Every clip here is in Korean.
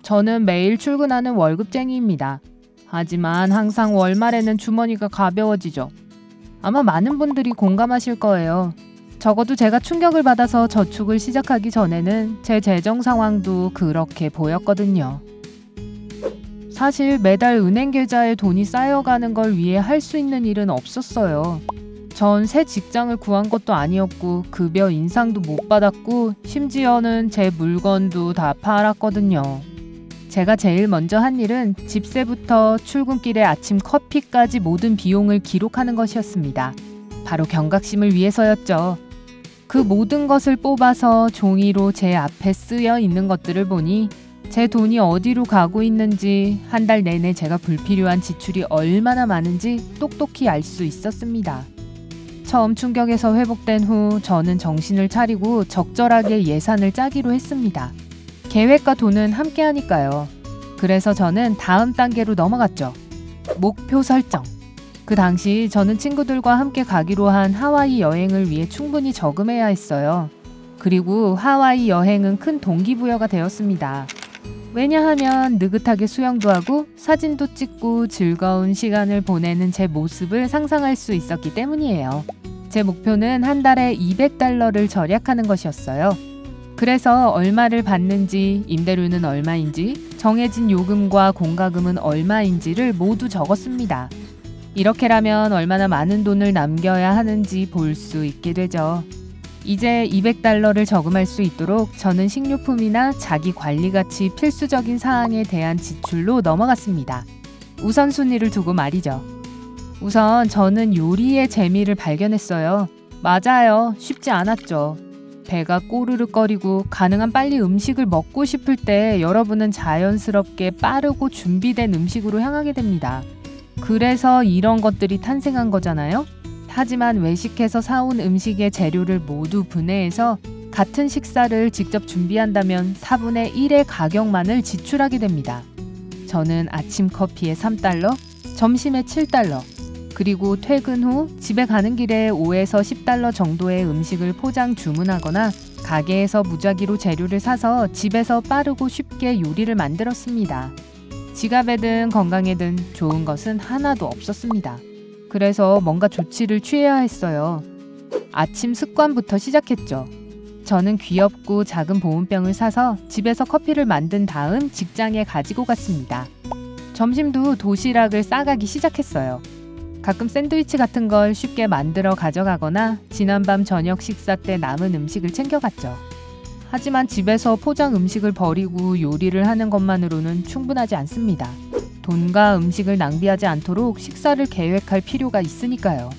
저는 매일 출근하는 월급쟁이입니다. 하지만 항상 월말에는 주머니가 가벼워지죠. 아마 많은 분들이 공감하실 거예요. 적어도 제가 충격을 받아서 저축을 시작하기 전에는 제 재정 상황도 그렇게 보였거든요. 사실 매달 은행 계좌에 돈이 쌓여가는 걸 위해 할 수 있는 일은 없었어요. 전 새 직장을 구한 것도 아니었고 급여 인상도 못 받았고 심지어는 제 물건도 다 팔았거든요. 제가 제일 먼저 한 일은 집세부터 출근길에 아침 커피까지 모든 비용을 기록하는 것이었습니다. 바로 경각심을 위해서였죠. 그 모든 것을 뽑아서 종이로 제 앞에 쓰여 있는 것들을 보니 제 돈이 어디로 가고 있는지, 한 달 내내 제가 불필요한 지출이 얼마나 많은지 똑똑히 알 수 있었습니다. 처음 충격에서 회복된 후 저는 정신을 차리고 적절하게 예산을 짜기로 했습니다. 계획과 돈은 함께 하니까요. 그래서 저는 다음 단계로 넘어갔죠. 목표 설정. 그 당시 저는 친구들과 함께 가기로 한 하와이 여행을 위해 충분히 저금해야 했어요. 그리고 하와이 여행은 큰 동기부여가 되었습니다. 왜냐하면 느긋하게 수영도 하고 사진도 찍고 즐거운 시간을 보내는 제 모습을 상상할 수 있었기 때문이에요. 제 목표는 한 달에 $200를 절약하는 것이었어요. 그래서 얼마를 받는지, 임대료는 얼마인지, 정해진 요금과 공과금은 얼마인지를 모두 적었습니다. 이렇게라면 얼마나 많은 돈을 남겨야 하는지 볼 수 있게 되죠. 이제 $200를 저금할 수 있도록 저는 식료품이나 자기 관리같이 필수적인 사항에 대한 지출로 넘어갔습니다. 우선순위를 두고 말이죠. 우선 저는 요리의 재미를 발견했어요. 맞아요. 쉽지 않았죠. 배가 꼬르륵거리고 가능한 빨리 음식을 먹고 싶을 때 여러분은 자연스럽게 빠르고 준비된 음식으로 향하게 됩니다. 그래서 이런 것들이 탄생한 거잖아요. 하지만 외식해서 사온 음식의 재료를 모두 분해해서 같은 식사를 직접 준비한다면 4분의 1의 가격만을 지출하게 됩니다. 저는 아침 커피에 $3, 점심에 $7, 그리고 퇴근 후 집에 가는 길에 $5에서 $10 정도의 음식을 포장 주문하거나 가게에서 무작위로 재료를 사서 집에서 빠르고 쉽게 요리를 만들었습니다. 지갑에든 건강에든 좋은 것은 하나도 없었습니다. 그래서 뭔가 조치를 취해야 했어요. 아침 습관부터 시작했죠. 저는 귀엽고 작은 보온병을 사서 집에서 커피를 만든 다음 직장에 가지고 갔습니다. 점심도 도시락을 싸가기 시작했어요. 가끔 샌드위치 같은 걸 쉽게 만들어 가져가거나 지난밤 저녁 식사 때 남은 음식을 챙겨갔죠. 하지만 집에서 포장 음식을 버리고 요리를 하는 것만으로는 충분하지 않습니다. 돈과 음식을 낭비하지 않도록 식사를 계획할 필요가 있으니까요.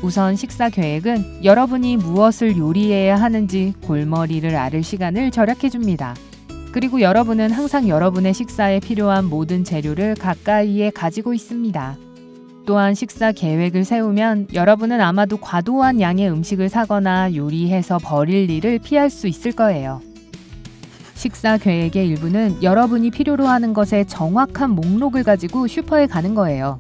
우선 식사 계획은 여러분이 무엇을 요리해야 하는지 골머리를 앓을 시간을 절약해줍니다. 그리고 여러분은 항상 여러분의 식사에 필요한 모든 재료를 가까이에 가지고 있습니다. 또한 식사 계획을 세우면 여러분은 아마도 과도한 양의 음식을 사거나 요리해서 버릴 일을 피할 수 있을 거예요. 식사 계획의 일부는 여러분이 필요로 하는 것의 정확한 목록을 가지고 슈퍼에 가는 거예요.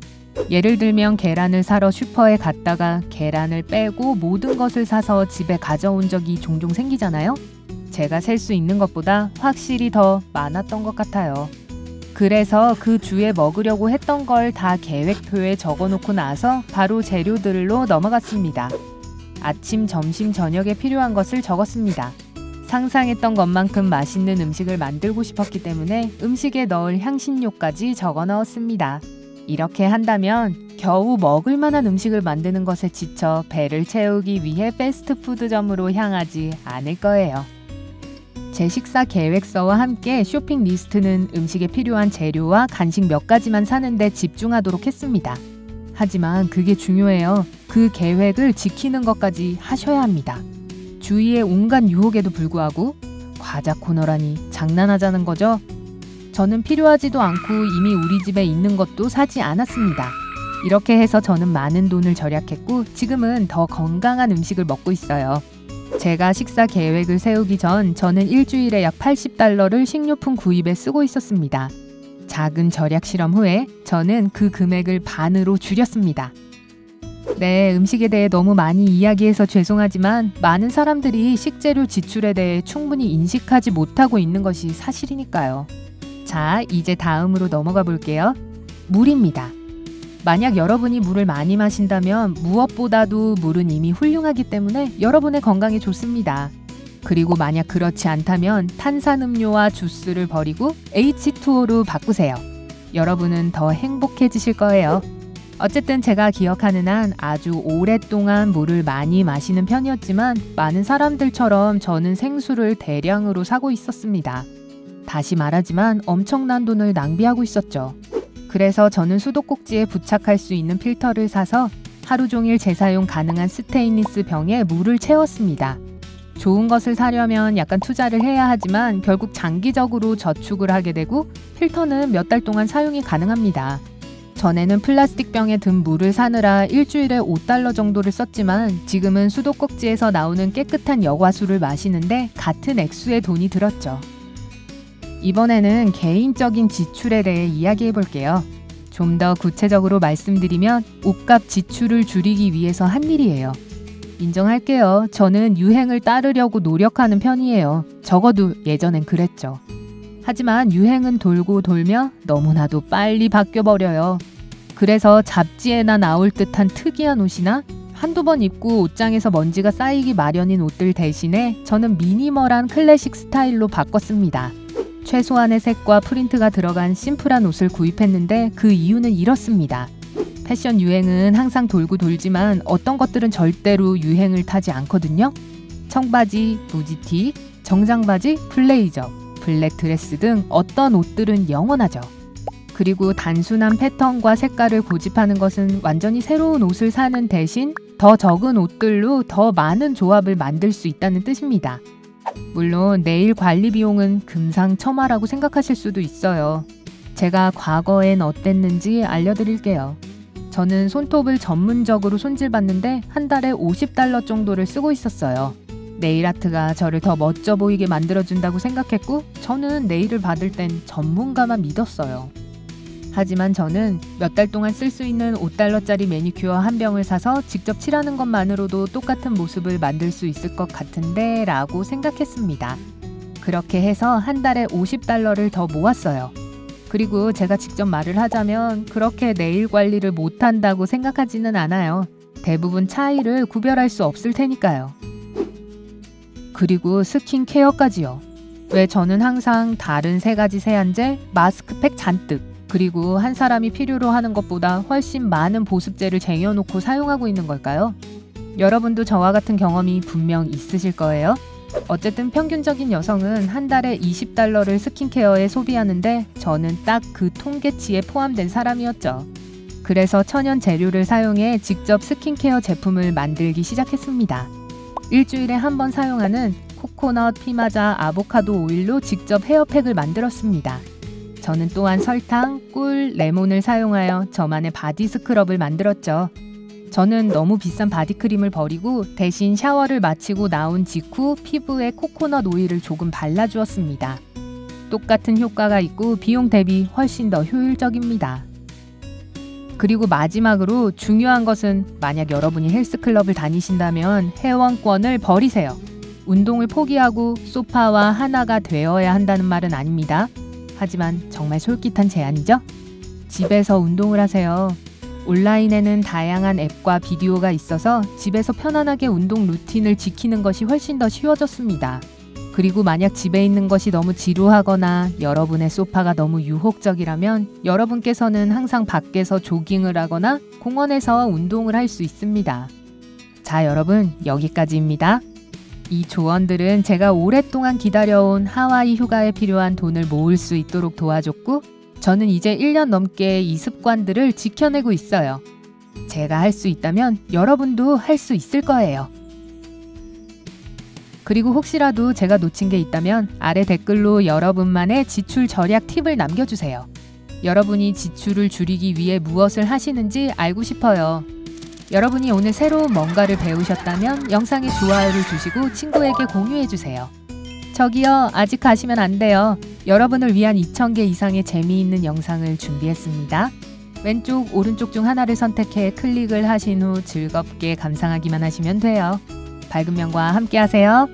예를 들면 계란을 사러 슈퍼에 갔다가 계란을 빼고 모든 것을 사서 집에 가져온 적이 종종 생기잖아요. 제가 셀 수 있는 것보다 확실히 더 많았던 것 같아요. 그래서 그 주에 먹으려고 했던 걸 다 계획표에 적어놓고 나서 바로 재료들로 넘어갔습니다. 아침, 점심, 저녁에 필요한 것을 적었습니다. 상상했던 것만큼 맛있는 음식을 만들고 싶었기 때문에 음식에 넣을 향신료까지 적어 넣었습니다. 이렇게 한다면 겨우 먹을 만한 음식을 만드는 것에 지쳐 배를 채우기 위해 패스트푸드점으로 향하지 않을 거예요. 제 식사 계획서와 함께 쇼핑 리스트는 음식에 필요한 재료와 간식 몇 가지만 사는데 집중하도록 했습니다. 하지만 그게 중요해요. 그 계획을 지키는 것까지 하셔야 합니다. 주위의 온갖 유혹에도 불구하고 과자 코너라니 장난하자는 거죠? 저는 필요하지도 않고 이미 우리 집에 있는 것도 사지 않았습니다. 이렇게 해서 저는 많은 돈을 절약했고 지금은 더 건강한 음식을 먹고 있어요. 제가 식사 계획을 세우기 전 저는 일주일에 약 $80를 식료품 구입에 쓰고 있었습니다. 작은 절약 실험 후에 저는 그 금액을 반으로 줄였습니다. 네, 음식에 대해 너무 많이 이야기해서 죄송하지만 많은 사람들이 식재료 지출에 대해 충분히 인식하지 못하고 있는 것이 사실이니까요. 자, 이제 다음으로 넘어가 볼게요. 물입니다. 만약 여러분이 물을 많이 마신다면 무엇보다도 물은 이미 훌륭하기 때문에 여러분의 건강에 좋습니다. 그리고 만약 그렇지 않다면 탄산음료와 주스를 버리고 H2O로 바꾸세요. 여러분은 더 행복해지실 거예요. 어쨌든 제가 기억하는 한 아주 오랫동안 물을 많이 마시는 편이었지만 많은 사람들처럼 저는 생수를 대량으로 사고 있었습니다. 다시 말하지만 엄청난 돈을 낭비하고 있었죠. 그래서 저는 수도꼭지에 부착할 수 있는 필터를 사서 하루 종일 재사용 가능한 스테인리스 병에 물을 채웠습니다. 좋은 것을 사려면 약간 투자를 해야 하지만 결국 장기적으로 저축을 하게 되고 필터는 몇 달 동안 사용이 가능합니다. 전에는 플라스틱 병에 든 물을 사느라 일주일에 $5 정도를 썼지만 지금은 수도꼭지에서 나오는 깨끗한 여과수를 마시는데 같은 액수의 돈이 들었죠. 이번에는 개인적인 지출에 대해 이야기해 볼게요. 좀 더 구체적으로 말씀드리면 옷값 지출을 줄이기 위해서 한 일이에요. 인정할게요. 저는 유행을 따르려고 노력하는 편이에요. 적어도 예전엔 그랬죠. 하지만 유행은 돌고 돌며 너무나도 빨리 바뀌어버려요. 그래서 잡지에나 나올 듯한 특이한 옷이나 한두 번 입고 옷장에서 먼지가 쌓이기 마련인 옷들 대신에 저는 미니멀한 클래식 스타일로 바꿨습니다. 최소한의 색과 프린트가 들어간 심플한 옷을 구입했는데 그 이유는 이렇습니다. 패션 유행은 항상 돌고 돌지만 어떤 것들은 절대로 유행을 타지 않거든요. 청바지, 무지티, 정장바지, 블레이저, 블랙 드레스 등 어떤 옷들은 영원하죠. 그리고 단순한 패턴과 색깔을 고집하는 것은 완전히 새로운 옷을 사는 대신 더 적은 옷들로 더 많은 조합을 만들 수 있다는 뜻입니다. 물론 네일 관리 비용은 금상첨화라고 생각하실 수도 있어요. 제가 과거엔 어땠는지 알려드릴게요. 저는 손톱을 전문적으로 손질받는데 한 달에 $50 정도를 쓰고 있었어요. 네일아트가 저를 더 멋져 보이게 만들어준다고 생각했고 저는 네일을 받을 땐 전문가만 믿었어요. 하지만 저는 몇 달 동안 쓸 수 있는 $5짜리 매니큐어 한 병을 사서 직접 칠하는 것만으로도 똑같은 모습을 만들 수 있을 것 같은데 라고 생각했습니다. 그렇게 해서 한 달에 $50를 더 모았어요. 그리고 제가 직접 말을 하자면 그렇게 네일 관리를 못한다고 생각하지는 않아요. 대부분 차이를 구별할 수 없을 테니까요. 그리고 스킨케어까지요. 왜 저는 항상 다른 3가지 세안제, 마스크팩 잔뜩, 그리고 한 사람이 필요로 하는 것보다 훨씬 많은 보습제를 쟁여놓고 사용하고 있는 걸까요? 여러분도 저와 같은 경험이 분명 있으실 거예요. 어쨌든 평균적인 여성은 한 달에 $20를 스킨케어에 소비하는데 저는 딱 그 통계치에 포함된 사람이었죠. 그래서 천연 재료를 사용해 직접 스킨케어 제품을 만들기 시작했습니다. 일주일에 한 번 사용하는 코코넛, 피마자, 아보카도 오일로 직접 헤어팩을 만들었습니다. 저는 또한 설탕, 꿀, 레몬을 사용하여 저만의 바디 스크럽을 만들었죠. 저는 너무 비싼 바디크림을 버리고 대신 샤워를 마치고 나온 직후 피부에 코코넛 오일을 조금 발라주었습니다. 똑같은 효과가 있고 비용 대비 훨씬 더 효율적입니다. 그리고 마지막으로 중요한 것은 만약 여러분이 헬스클럽을 다니신다면 회원권을 버리세요. 운동을 포기하고 소파와 하나가 되어야 한다는 말은 아닙니다. 하지만 정말 솔깃한 제안이죠? 집에서 운동을 하세요. 온라인에는 다양한 앱과 비디오가 있어서 집에서 편안하게 운동 루틴을 지키는 것이 훨씬 더 쉬워졌습니다. 그리고 만약 집에 있는 것이 너무 지루하거나 여러분의 소파가 너무 유혹적이라면 여러분께서는 항상 밖에서 조깅을 하거나 공원에서 운동을 할 수 있습니다. 자, 여러분, 여기까지입니다. 이 조언들은 제가 오랫동안 기다려온 하와이 휴가에 필요한 돈을 모을 수 있도록 도와줬고 저는 이제 1년 넘게 이 습관들을 지켜내고 있어요. 제가 할 수 있다면 여러분도 할 수 있을 거예요. 그리고 혹시라도 제가 놓친 게 있다면 아래 댓글로 여러분만의 지출 절약 팁을 남겨주세요. 여러분이 지출을 줄이기 위해 무엇을 하시는지 알고 싶어요. 여러분이 오늘 새로운 뭔가를 배우셨다면 영상에 좋아요를 주시고 친구에게 공유해주세요. 저기요, 아직 가시면 안 돼요. 여러분을 위한 2000개 이상의 재미있는 영상을 준비했습니다. 왼쪽, 오른쪽 중 하나를 선택해 클릭을 하신 후 즐겁게 감상하기만 하시면 돼요. 밝은 면과 함께 하세요.